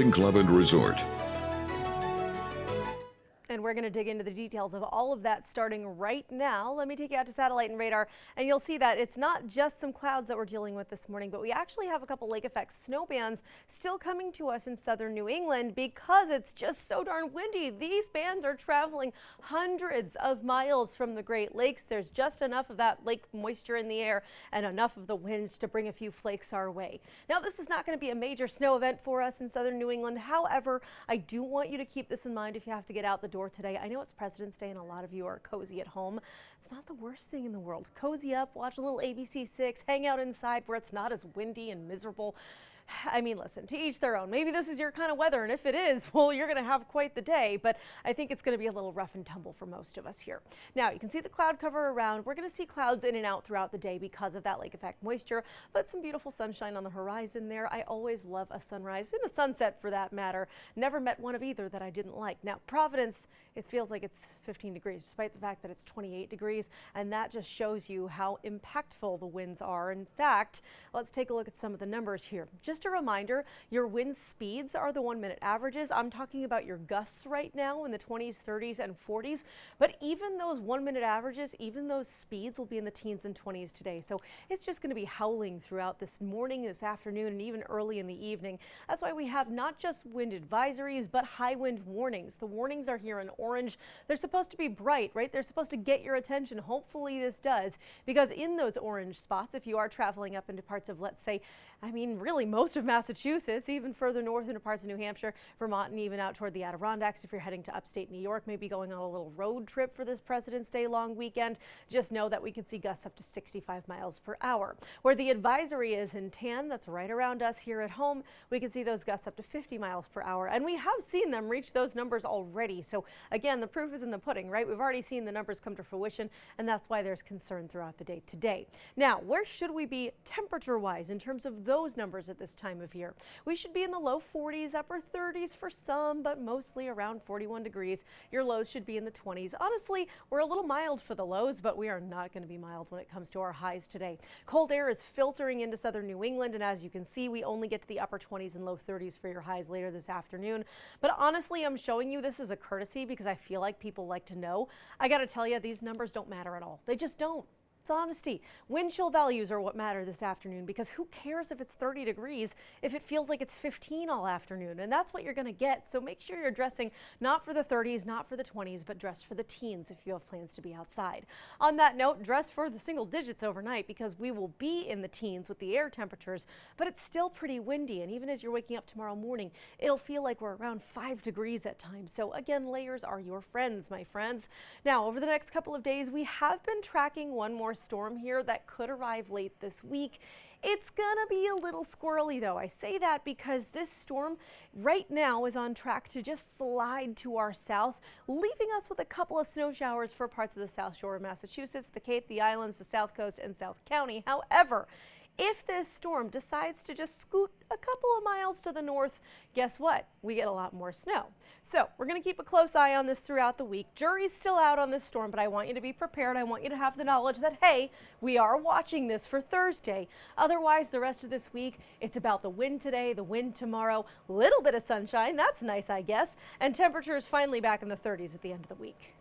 Club and Resort. And we're going to dig into the details of all of that starting right now. Let me take you out to satellite and radar, and you'll see that it's not just some clouds that we're dealing with this morning, but we actually have a couple lake effect snow bands still coming to us in southern New England because it's just so darn windy. These bands are traveling hundreds of miles from the Great Lakes. There's just enough of that lake moisture in the air and enough of the winds to bring a few flakes our way. Now, this is not going to be a major snow event for us in southern New England. However, I do want you to keep this in mind if you have to get out the door today. I know it's President's Day and a lot of you are cozy at home. It's not the worst thing in the world. Cozy up, watch a little ABC6, hang out inside where it's not as windy and miserable. I mean, listen, to each their own. Maybe this is your kind of weather, and if it is, well, you're going to have quite the day, but I think it's going to be a little rough and tumble for most of us here. Now, you can see the cloud cover around. We're going to see clouds in and out throughout the day because of that lake effect moisture, but some beautiful sunshine on the horizon there. I always love a sunrise and a sunset for that matter. Never met one of either that I didn't like. Now, Providence, it feels like it's 15 degrees, despite the fact that it's 28 degrees, and that just shows you how impactful the winds are. In fact, let's take a look at some of the numbers here. Just a reminder, your wind speeds are the 1 minute averages. I'm talking about your gusts right now in the 20s, 30s, and 40s. But even those 1 minute averages, even those speeds will be in the teens and 20s today. So it's just going to be howling throughout this morning, this afternoon, and even early in the evening. That's why we have not just wind advisories, but high wind warnings. The warnings are here in orange. They're supposed to be bright, right? They're supposed to get your attention. Hopefully this does, because in those orange spots, if you are traveling up into parts of, let's say, I mean, really most of Massachusetts, even further north into parts of New Hampshire, Vermont, and even out toward the Adirondacks. If you're heading to upstate New York, maybe going on a little road trip for this President's Day long weekend, just know that we can see gusts up to 65 miles per hour. Where the advisory is in tan, that's right around us here at home, we can see those gusts up to 50 miles per hour. And we have seen them reach those numbers already. So again, the proof is in the pudding, right? We've already seen the numbers come to fruition, and that's why there's concern throughout the day today. Now, where should we be temperature-wise in terms of those numbers at this time of year? We should be in the low 40s, upper 30s for some, but mostly around 41 degrees. Your lows should be in the 20s. Honestly, we're a little mild for the lows, but we are not going to be mild when it comes to our highs today. Cold air is filtering into southern New England, and as you can see, we only get to the upper 20s and low 30s for your highs later this afternoon. But honestly, I'm showing you this as a courtesy because I feel like people like to know. I got to tell you, these numbers don't matter at all. They just don't. It's honesty. Wind chill values are what matter this afternoon, because who cares if it's 30 degrees if it feels like it's 15 all afternoon, and that's what you're going to get. So make sure you're dressing not for the 30s, not for the 20s, but dress for the teens if you have plans to be outside. On that note, dress for the single digits overnight because we will be in the teens with the air temperatures, but it's still pretty windy, and even as you're waking up tomorrow morning, it'll feel like we're around 5 degrees at times. So again, layers are your friends, my friends. Now, over the next couple of days, we have been tracking one more storm here that could arrive late this week. It's gonna be a little squirrely though. I say that because this storm right now is on track to just slide to our south, leaving us with a couple of snow showers for parts of the South Shore of Massachusetts, the Cape, the Islands, the South Coast, and South County. However, if this storm decides to just scoot a couple of miles to the north, guess what? We get a lot more snow. So we're going to keep a close eye on this throughout the week. Jury's still out on this storm, but I want you to be prepared. I want you to have the knowledge that, hey, we are watching this for Thursday. Otherwise, the rest of this week, it's about the wind today, the wind tomorrow, little bit of sunshine. That's nice, I guess. And temperatures finally back in the 30s at the end of the week.